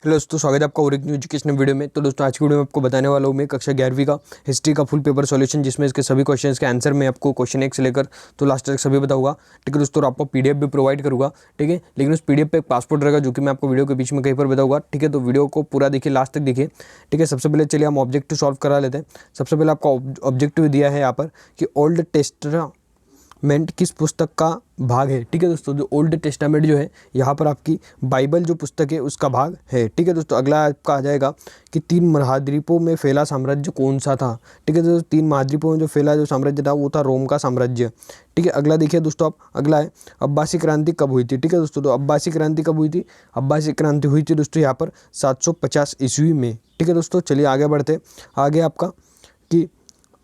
Hello दोस्तों, स्वागत है आपका और एक न्यू एजुकेशनल वीडियो में। तो दोस्तों आज की वीडियो में आपको बताने वाला हूँ मैं कक्षा 11वीं का हिस्ट्री का फुल पेपर सॉल्यूशन, जिसमें इसके सभी क्वेश्चंस के आंसर मैं आपको क्वेश्चन 1 से लेकर तो लास्ट तक सभी बताऊंगा। ठीक है दोस्तों, और आपको पीडीएफ भी प्रोवाइड करूँगा। ठीक है, लेकिन उस पीडीएफ पे एक पासपोर्ट रहेगा जो कि मैं आपको वीडियो के बीच में कहीं पर बताऊँगा। ठीक है, तो वीडियो को पूरा देखिए, लास्ट तक देखिए। ठीक है, सबसे पहले चलिए हम ऑब्जेक्टिव सॉल्व करा लेते हैं। सबसे पहले आपका ऑब्जेक्टिव दिया है यहाँ पर कि ओल्ड टेस्टामेंट किस पुस्तक का भाग है। ठीक है दोस्तों, जो ओल्ड टेस्टामेंट जो है यहाँ पर आपकी बाइबल जो पुस्तक है उसका भाग है। ठीक है दोस्तों, अगला आपका आ जाएगा कि 3 महाद्वीपों में फैला साम्राज्य कौन सा था। ठीक है दोस्तों, 3 महाद्वीपों में जो फैला जो साम्राज्य था वो था रोम का साम्राज्य। ठीक है, अगला देखिए दोस्तों, आप अगला है अब्बासी क्रांति कब हुई थी। ठीक है दोस्तों, तो अब्बासी क्रांति कब हुई थी? अब्बासी क्रांति हुई थी दोस्तों यहाँ पर 750 ईस्वी में। ठीक है दोस्तों, चलिए आगे बढ़ते। आगे आपका कि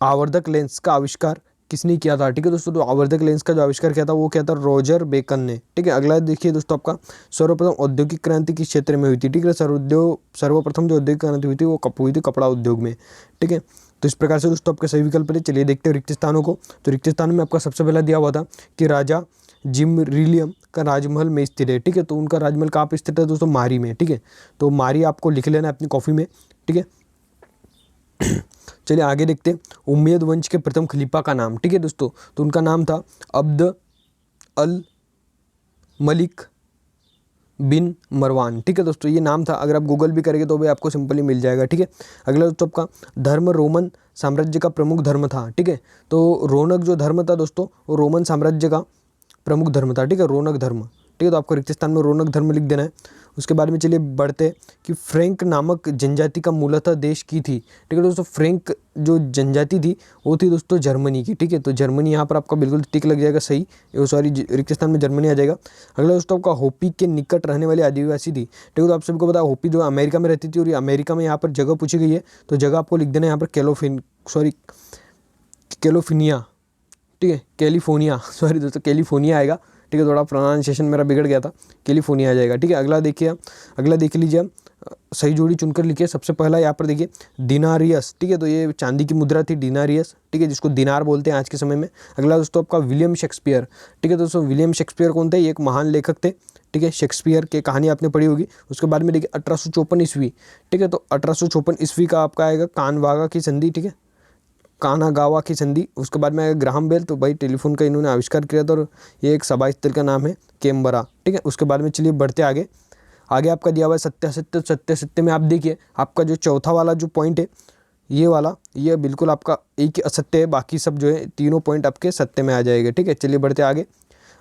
आवर्धक लेंस का आविष्कार किसने किया था। ठीक है दोस्तों, तो आवर्धक लेंस का जो आविष्कार किया था वो क्या था? रॉजर बेकन ने। ठीक है, अगला देखिए दोस्तों, आपका सर्वप्रथम औद्योगिक क्रांति किस क्षेत्र में हुई थी। ठीक है, सर्वप्रथम जो औद्योगिक क्रांति हुई थी वो कब हुई थी? कपड़ा उद्योग में। ठीक है, तो इस प्रकार से दोस्तों आपके सही विकल्प थे। चलिए देखते हैं रिक्त स्थानों को। तो रिक्त स्थान में आपका सबसे पहला दिया हुआ था कि राजा जिमरिलियम का राजमहल में स्थित है। ठीक है, तो उनका राजमहल कहाँ पर स्थित है दोस्तों? मारी में। ठीक है, तो मारी आपको लिख लेना है अपनी कॉपी में। ठीक है, चलिए आगे देखते हैं उम्मयद वंश के प्रथम खलीफा का नाम। ठीक है दोस्तों, तो उनका नाम था अब्द अल मलिक बिन मरवान। ठीक है दोस्तों, ये नाम था। अगर आप गूगल भी करेंगे तो भी आपको सिंपली मिल जाएगा। ठीक है, अगला दोस्तों आपका धर्म रोमन साम्राज्य का प्रमुख धर्म था। ठीक है, तो रौनक जो धर्म था दोस्तों वो रोमन साम्राज्य का प्रमुख धर्म था। ठीक है, रौनक धर्म। ठीक है, तो आपको रिक्त स्थान में रौनक धर्म लिख देना है। उसके बाद में चलिए बढ़ते कि फ्रैंक नामक जनजाति का मूलतः देश की थी। ठीक है दोस्तों, फ्रैंक जो जनजाति थी वो थी दोस्तों जर्मनी की। ठीक है, तो जर्मनी यहाँ पर आपका बिल्कुल टिक लग जाएगा, सही। सॉरी, रिक्त स्थान में जर्मनी आ जाएगा। अगला दोस्तों आपका होपी के निकट रहने वाली आदिवासी थी। ठीक है, तो आप सबको पता है होपी जो अमेरिका में रहती थी, और ये अमेरिका में यहाँ पर जगह पूछी गई है, तो जगह आपको लिख देना है यहाँ पर कैलिफोर्निया। ठीक है, कैलिफोर्निया, सॉरी दोस्तों कैलिफोर्निया आएगा। ठीक है, थोड़ा प्रोनाउंसिएशन मेरा बिगड़ गया था, कैलिफोर्निया आ जाएगा। ठीक है, अगला देखिए आप, अगला देख लीजिए आप, सही जोड़ी चुनकर लिखिए। सबसे पहला यहाँ पर देखिए दिनारियस। ठीक है, तो ये चांदी की मुद्रा थी दिनारियस। ठीक है, जिसको दिनार बोलते हैं आज के समय में। अगला दोस्तों आपका विलियम शेक्सपियर। ठीक है दोस्तों, विलियम शेक्सपियर कौन थे? ये एक महान लेखक थे। ठीक है, शेक्सपियर की कहानी आपने पढ़ी होगी। उसके बाद में देखिए 1854 ईस्वी। ठीक है, तो 1854 ईस्वी का आपका आएगा कानवागा की संधि। ठीक है, कानागावा की संधि। उसके बाद में ग्राहम बेल, तो भाई टेलीफोन का इन्होंने आविष्कार किया था, और ये एक सभा स्थल का नाम है कैनबरा। ठीक है, उसके बाद में चलिए बढ़ते आगे। आगे आपका दिया हुआ है सत्य असत्य। सत्य असत्य में आप देखिए आपका जो चौथा वाला जो पॉइंट है ये वाला, ये बिल्कुल आपका एक ही असत्य है, बाकी सब जो है तीनों पॉइंट आपके सत्य में आ जाएंगे। ठीक है, चलिए बढ़ते आगे।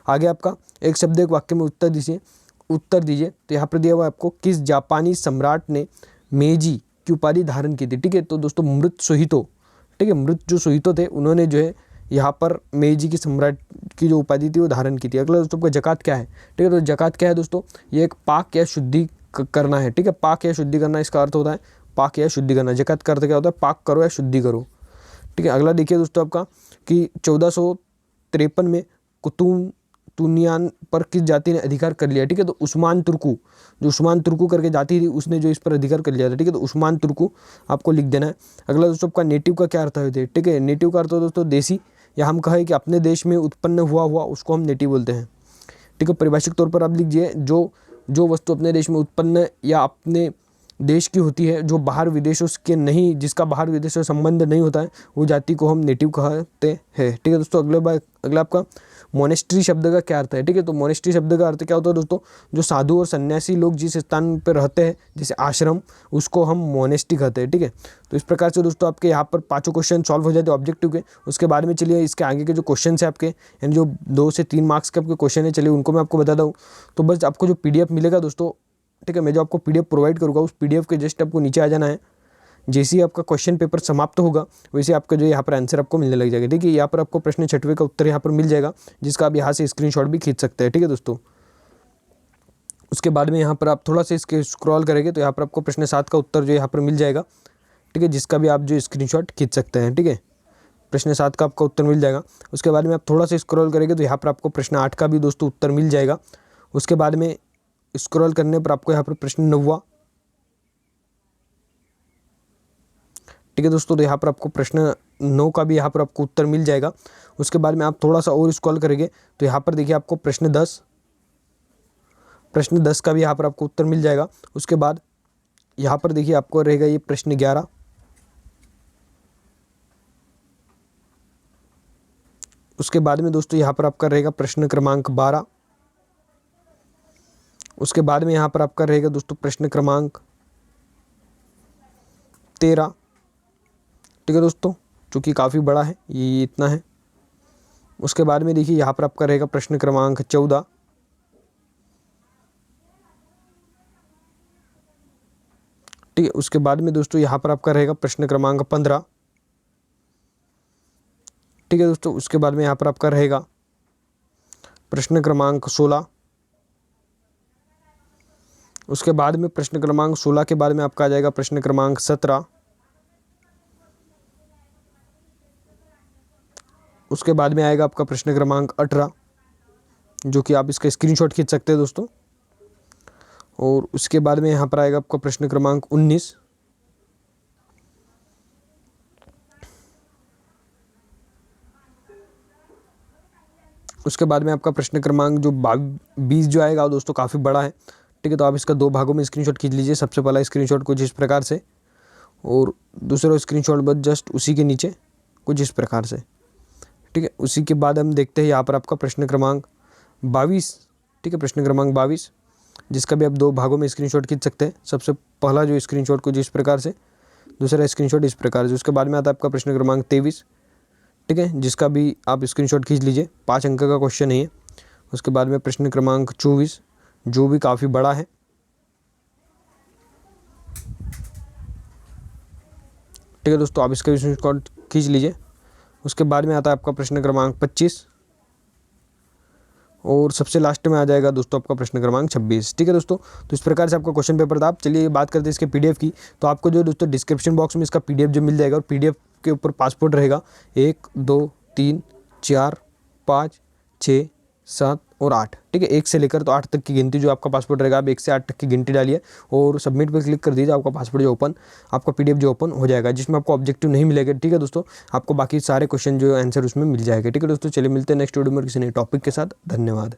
आगे आपका एक शब्द एक वाक्य में उत्तर दीजिए। तो यहाँ पर दिया हुआ है आपको किस जापानी सम्राट ने मेजी की उपाधि धारण की थी। ठीक है, तो दोस्तों मृत सुहितो। ठीक है, मृत जो सुहितो थे उन्होंने जो है यहाँ पर मेजी की सम्राट की जो उपाधि थी वो धारण की थी। अगला दोस्तों आपका जकात क्या है। ठीक है, तो जकात क्या है दोस्तों? ये एक पाक या शुद्धि करना है। ठीक है, पाक या शुद्धि करना, इसका अर्थ होता है पाक या शुद्धि करना। जकात का अर्थ क्या होता है? पाक करो या शुद्धि करो। ठीक है, अगला देखिए दोस्तों आपका कि 1453 में कुतुबतुनियान पर किस जाति ने अधिकार कर लिया। ठीक है, तो उस्मान तुर्कू, जो उस्मान तुर्कू करके जाति थी उसने जो इस पर अधिकार कर लिया था। ठीक है, तो उस्मान तुर्कू आपको लिख देना है। अगला दोस्तों आपका नेटिव का क्या अर्थ है? ठीक है, नेटिव का अर्थ हो दोस्तों देसी, या हम कहें कि अपने देश में उत्पन्न हुआ उसको हम नेटिव बोलते हैं। ठीक है, परिभाषिक तौर पर आप लीजिए जो वस्तु अपने देश में उत्पन्न या अपने देश की होती है, जो बाहर विदेशों के नहीं, जिसका बाहर विदेशों से संबंध नहीं होता है, वो जाति को हम नेटिव कहते हैं। ठीक है दोस्तों, अगला आपका मोनेस्ट्री शब्द का क्या अर्थ है। ठीक है, तो मोनेस्ट्री शब्द का अर्थ क्या होता है दोस्तों? जो साधु और सन्यासी लोग जिस स्थान पर रहते हैं, जैसे आश्रम, उसको हम मोनेस्ट्री कहते हैं। ठीक है, तो इस प्रकार से दोस्तों आपके यहाँ पर 5 क्वेश्चन सॉल्व हो जाते हैं ऑब्जेक्टिव के। उसके बाद में चलिए इसके आगे के जो क्वेश्चन है आपके, यानी जो 2 से 3 मार्क्स के आपके क्वेश्चन है, चलिए उनको मैं आपको बताता हूँ। तो बस आपको जो PDF मिलेगा दोस्तों, ठीक है, मैं जो आपको PDF प्रोवाइड करूँगा उस PDF के जस्ट आपको नीचे आ जाना है। जैसे ही आपका क्वेश्चन पेपर समाप्त होगा वैसे आपका जो यहाँ पर आंसर आपको मिलने लग जाएगा। देखिए यहाँ पर आपको प्रश्न 6वें का उत्तर यहाँ पर मिल जाएगा, जिसका आप यहाँ से स्क्रीनशॉट भी खींच सकते हैं। ठीक है दोस्तों, उसके बाद में यहाँ पर आप थोड़ा सा इसके स्क्रॉल करेंगे तो यहाँ पर आपको प्रश्न 7 का उत्तर जो यहाँ पर मिल जाएगा। ठीक है, जिसका भी आप जो स्क्रीनशॉट खींच सकते हैं। ठीक है, प्रश्न 7 का आपका उत्तर मिल जाएगा। उसके बाद में आप थोड़ा सा स्क्रॉल करेंगे तो यहाँ पर आपको प्रश्न 8 का भी दोस्तों उत्तर मिल जाएगा। उसके बाद में स्क्रॉल करने पर आपको यहाँ पर प्रश्न 9, ठीक है दोस्तों, तो यहाँ पर आपको प्रश्न 9 का भी यहाँ पर आपको उत्तर मिल जाएगा। उसके बाद में आप थोड़ा सा और स्क्रॉल करेंगे तो यहाँ पर देखिए आपको प्रश्न 10 का भी यहाँ पर आपको उत्तर मिल जाएगा। उसके बाद यहाँ पर देखिए आपको रहेगा ये प्रश्न 11, उसके बाद में दोस्तों यहाँ पर आपका रहेगा प्रश्न क्रमांक 12, उसके बाद में यहाँ पर आपका रहेगा दोस्तों प्रश्न क्रमांक 13। ठीक है दोस्तों, जो कि काफ़ी बड़ा है, ये इतना है। उसके बाद में देखिए यहाँ पर आपका रहेगा प्रश्न क्रमांक 14, ठीक है। उसके बाद में दोस्तों यहाँ पर आपका रहेगा प्रश्न क्रमांक 15, ठीक है दोस्तों। उसके बाद में यहाँ पर आपका रहेगा प्रश्न क्रमांक 16, उसके बाद में प्रश्न क्रमांक 16 के बाद में आपका आ जाएगा प्रश्न क्रमांक 17, उसके बाद में आएगा आपका प्रश्न क्रमांक 18, जो कि आप इसका स्क्रीनशॉट खींच सकते हैं दोस्तों। और उसके बाद में यहाँ पर आएगा आपका प्रश्न क्रमांक 19, उसके बाद में आपका प्रश्न क्रमांक जो 20 जो आएगा दोस्तों काफ़ी बड़ा है, ठीक है। तो आप इसका 2 भागों में स्क्रीनशॉट खींच लीजिए। सबसे पहला स्क्रीनशॉट कुछ इस प्रकार से, और दूसरा स्क्रीनशॉट बस जस्ट उसी के नीचे कुछ इस प्रकार से, ठीक है। उसी के बाद हम देखते हैं यहाँ पर आपका प्रश्न क्रमांक 22, ठीक है, प्रश्न क्रमांक 22, जिसका भी आप 2 भागों में स्क्रीनशॉट खींच सकते हैं। सबसे पहला जो स्क्रीनशॉट कुछ इस प्रकार से, दूसरा स्क्रीनशॉट इस प्रकार से। उसके बाद में आता है आपका प्रश्न क्रमांक 23, ठीक है, जिसका भी आप स्क्रीनशॉट खींच लीजिए, 5 अंक का क्वेश्चन है ये। उसके बाद में प्रश्न क्रमांक 24, जो भी काफ़ी बड़ा है, ठीक है दोस्तों, आप इसका स्क्रीनशॉट खींच लीजिए। उसके बाद में आता है आपका प्रश्न क्रमांक 25, और सबसे लास्ट में आ जाएगा दोस्तों आपका प्रश्न क्रमांक 26, ठीक है दोस्तों। तो इस प्रकार से आपका क्वेश्चन पेपर था। आप चलिए बात करते हैं इसके पीडीएफ की। तो आपको जो दोस्तों डिस्क्रिप्शन बॉक्स में इसका पीडीएफ जो मिल जाएगा, और पीडीएफ के ऊपर पासपोर्ट रहेगा 1 2 3 4 5 6 7 और 8, ठीक है, 1 से लेकर तो 8 तक की गिनती जो आपका पासपोर्ट रहेगा, आप 1 से 8 तक की गिनती डालिए और सबमिट पर क्लिक कर दीजिए। आपका पासपोर्ट जो ओपन, आपका पीडीएफ जो ओपन हो जाएगा, जिसमें आपको ऑब्जेक्टिव नहीं मिलेगा, ठीक है दोस्तों। आपको बाकी सारे क्वेश्चन जो आंसर उसमें मिल जाएगा, ठीक है दोस्तों। चलिए मिलते हैं नेक्स्ट वीडियो में किसी नए टॉपिक के साथ। धन्यवाद।